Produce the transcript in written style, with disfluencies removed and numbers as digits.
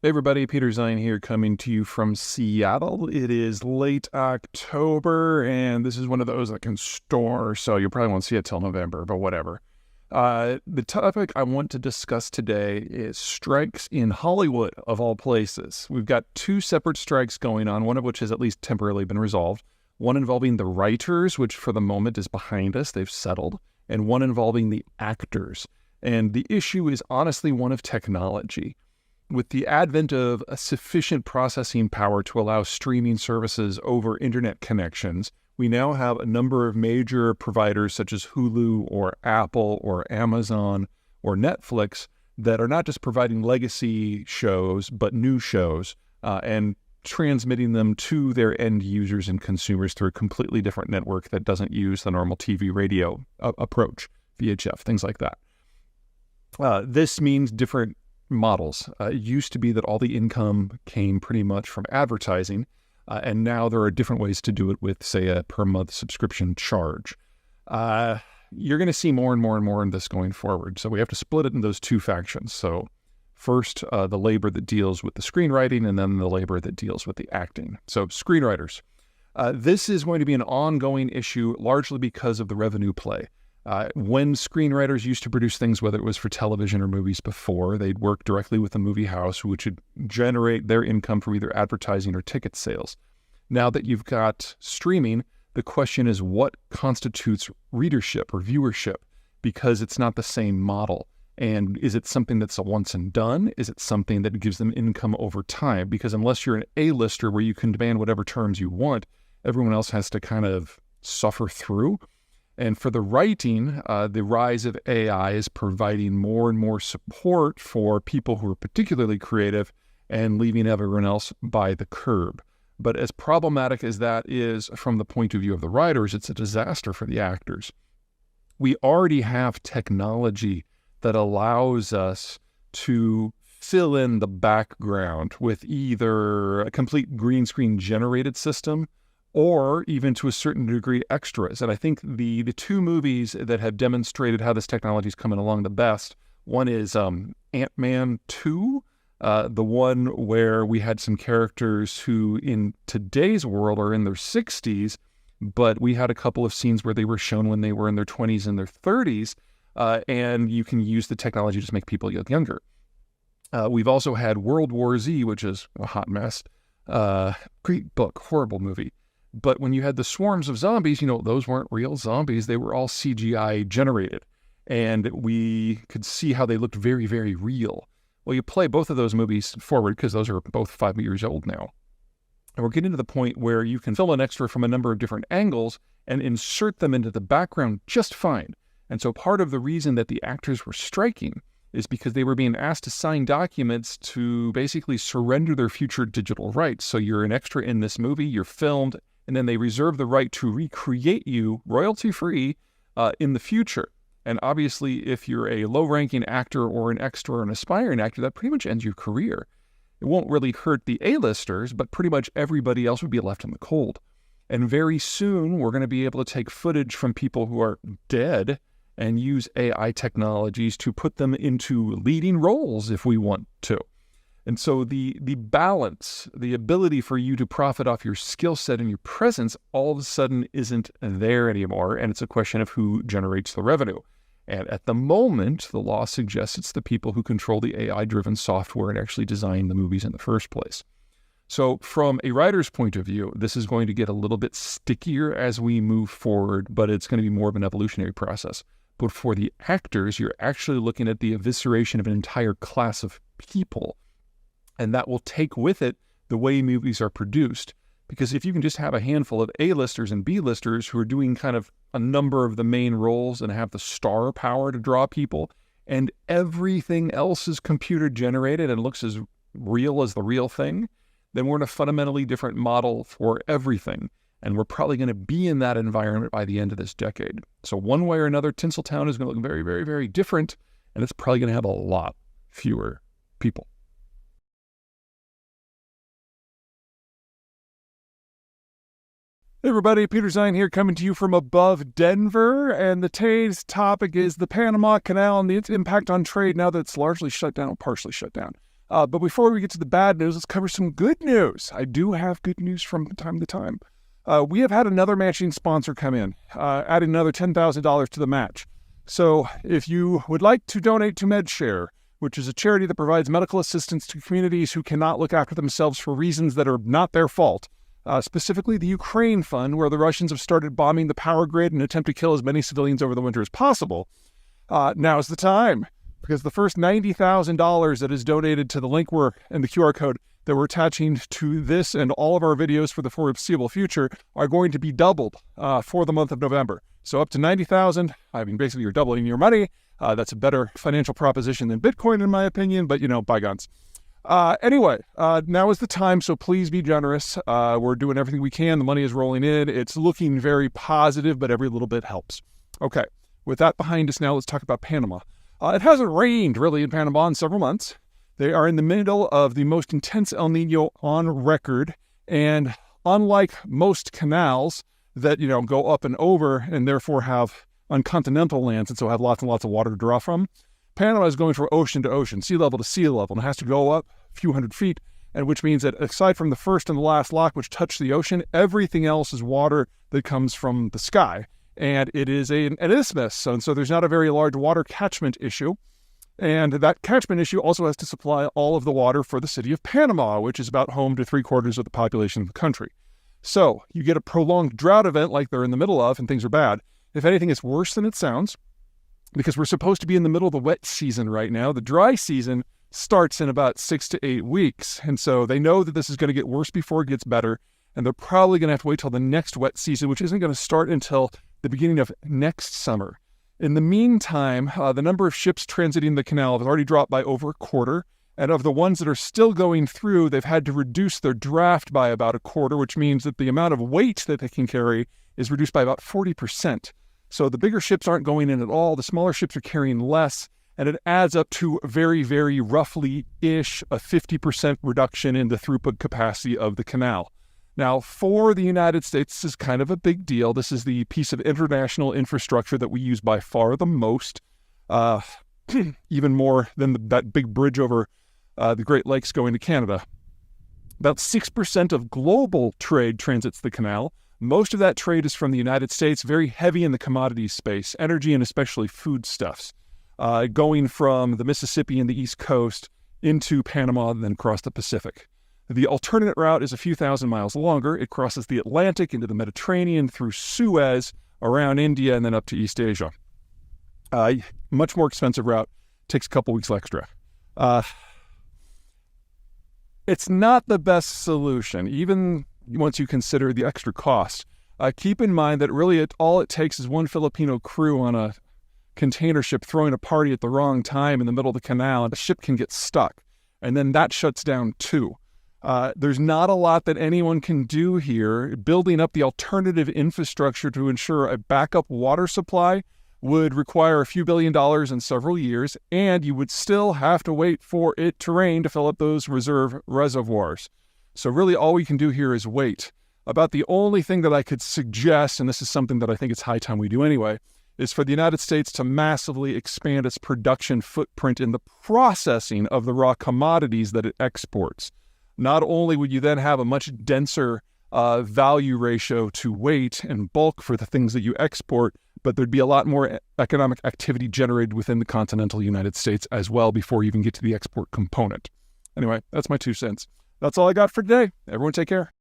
Hey everybody, Peter Zeihan here coming to you from Seattle. It is late October, and this is one of those that can store, so you probably won't see it till November, but whatever. The topic I want to discuss today is strikes in Hollywood, of all places. We've got two separate strikes going on, one of which has at least temporarily been resolved. One involving the writers, which for the moment is behind us, they've settled, and one involving the actors. And the issue is honestly one of technology. With the advent of a sufficient processing power to allow streaming services over internet connections, we now have a number of major providers such as Hulu or Apple or Amazon or Netflix that are not just providing legacy shows, but new shows and transmitting them to their end users and consumers through a completely different network that doesn't use the normal TV radio approach, VHF, things like that. This means different models. It used to be that all the income came pretty much from advertising, and now there are different ways to do it with, say, a per-month subscription charge. You're going to see more and more and more in this going forward, so we have to split it in those two factions. So first, the labor that deals with the screenwriting, and then the labor that deals with the acting. So screenwriters. This is going to be an ongoing issue, largely because of the revenue play. When screenwriters used to produce things, whether it was for television or movies before, they'd work directly with the movie house, which would generate their income from either advertising or ticket sales. Now that you've got streaming, the question is what constitutes readership or viewership, because it's not the same model. And is it something that's a once and done? Is it something that gives them income over time? Because unless you're an A-lister where you can demand whatever terms you want, everyone else has to kind of suffer through. And for the writing, the rise of AI is providing more and more support for people who are particularly creative and leaving everyone else by the curb. But as problematic as that is from the point of view of the writers, it's a disaster for the actors. We already have technology that allows us to fill in the background with either a complete green screen generated system or even to a certain degree extras. And I think the two movies that have demonstrated how this technology is coming along the best, one is Ant-Man 2, the one where we had some characters who in today's world are in their 60s, but we had a couple of scenes where they were shown when they were in their 20s and their 30s, and you can use the technology to make people look younger. We've also had World War Z, which is a hot mess. Great book, horrible movie. But when you had the swarms of zombies, those weren't real zombies. They were all CGI generated. And we could see how they looked very, very real. Well, you play both of those movies forward because those are both 5 years old now. And we're getting to the point where you can film an extra from a number of different angles and insert them into the background just fine. And so part of the reason that the actors were striking is because they were being asked to sign documents to basically surrender their future digital rights. So you're an extra in this movie, you're filmed, and then they reserve the right to recreate you royalty-free in the future. And obviously, if you're a low-ranking actor or an extra or an aspiring actor, that pretty much ends your career. It won't really hurt the A-listers, but pretty much everybody else would be left in the cold. And very soon, we're going to be able to take footage from people who are dead and use AI technologies to put them into leading roles if we want to. And so the balance, the ability for you to profit off your skill set and your presence all of a sudden isn't there anymore. And it's a question of who generates the revenue. And at the moment, the law suggests it's the people who control the AI-driven software and actually design the movies in the first place. So from a writer's point of view, this is going to get a little bit stickier as we move forward, but it's going to be more of an evolutionary process. But for the actors, you're actually looking at the evisceration of an entire class of people. And that will take with it the way movies are produced. Because if you can just have a handful of A-listers and B-listers who are doing kind of a number of the main roles and have the star power to draw people, and everything else is computer generated and looks as real as the real thing, then we're in a fundamentally different model for everything. And we're probably going to be in that environment by the end of this decade. So one way or another, Tinseltown is going to look very, very, very different. And it's probably going to have a lot fewer people. Hey everybody, Peter Zeihan here coming to you from above Denver, and today's topic is the Panama Canal and its impact on trade now that it's largely shut down, partially shut down. But before we get to the bad news, let's cover some good news. I do have good news from time to time. We have had another matching sponsor come in, adding another $10,000 to the match. So if you would like to donate to MedShare, which is a charity that provides medical assistance to communities who cannot look after themselves for reasons that are not their fault, specifically the Ukraine Fund, where the Russians have started bombing the power grid and attempt to kill as many civilians over the winter as possible, now's the time. Because the first $90,000 that is donated to the link and the QR code that we're attaching to this and all of our videos for the foreseeable future are going to be doubled for the month of November. So up to $90,000, I mean, basically you're doubling your money. That's a better financial proposition than Bitcoin, in my opinion, but, bygones. Anyway, now is the time, so please be generous. We're doing everything we can. The money is rolling in. It's looking very positive, but every little bit helps. Okay, with that behind us now, let's talk about Panama. It hasn't rained, really, in Panama in several months. They are in the middle of the most intense El Nino on record, and unlike most canals that, go up and over and therefore have on continental lands and so have lots and lots of water to draw from, Panama is going from ocean to ocean, sea level to sea level, and it has to go up a few hundred feet, and which means that aside from the first and the last lock, which touch the ocean, everything else is water that comes from the sky. And it is an isthmus, and so there's not a very large water catchment issue. And that catchment issue also has to supply all of the water for the city of Panama, which is about home to 3/4 of the population of the country. So you get a prolonged drought event like they're in the middle of, and things are bad. If anything, it's worse than it sounds, because we're supposed to be in the middle of the wet season right now. The dry season starts in about 6 to 8 weeks, and so they know that this is going to get worse before it gets better, and they're probably going to have to wait till the next wet season, which isn't going to start until the beginning of next summer. In the meantime, the number of ships transiting the canal has already dropped by over a quarter, and of the ones that are still going through, they've had to reduce their draft by about a quarter, which means that the amount of weight that they can carry is reduced by about 40%. So the bigger ships aren't going in at all, the smaller ships are carrying less, and it adds up to very, very roughly-ish a 50% reduction in the throughput capacity of the canal. Now, for the United States, this is kind of a big deal. This is the piece of international infrastructure that we use by far the most, even more than that big bridge over the Great Lakes going to Canada. About 6% of global trade transits the canal. Most of that trade is from the United States, very heavy in the commodities space, energy and especially foodstuffs, going from the Mississippi and the East Coast into Panama and then across the Pacific. The alternate route is a few thousand miles longer. It crosses the Atlantic into the Mediterranean through Suez, around India, and then up to East Asia. Much more expensive route. Takes a couple weeks extra. It's not the best solution, even once you consider the extra cost. Keep in mind that really all it takes is one Filipino crew on a container ship throwing a party at the wrong time in the middle of the canal, and the ship can get stuck. And then that shuts down too. There's not a lot that anyone can do here. Building up the alternative infrastructure to ensure a backup water supply would require a few $billion and several years, and you would still have to wait for it to rain to fill up those reserve reservoirs. So really all we can do here is wait. About the only thing that I could suggest, and this is something that I think it's high time we do anyway, is for the United States to massively expand its production footprint in the processing of the raw commodities that it exports. Not only would you then have a much denser value ratio to weight and bulk for the things that you export, but there'd be a lot more economic activity generated within the continental United States as well before you even get to the export component. Anyway, that's my 2 cents. That's all I got for today. Everyone take care.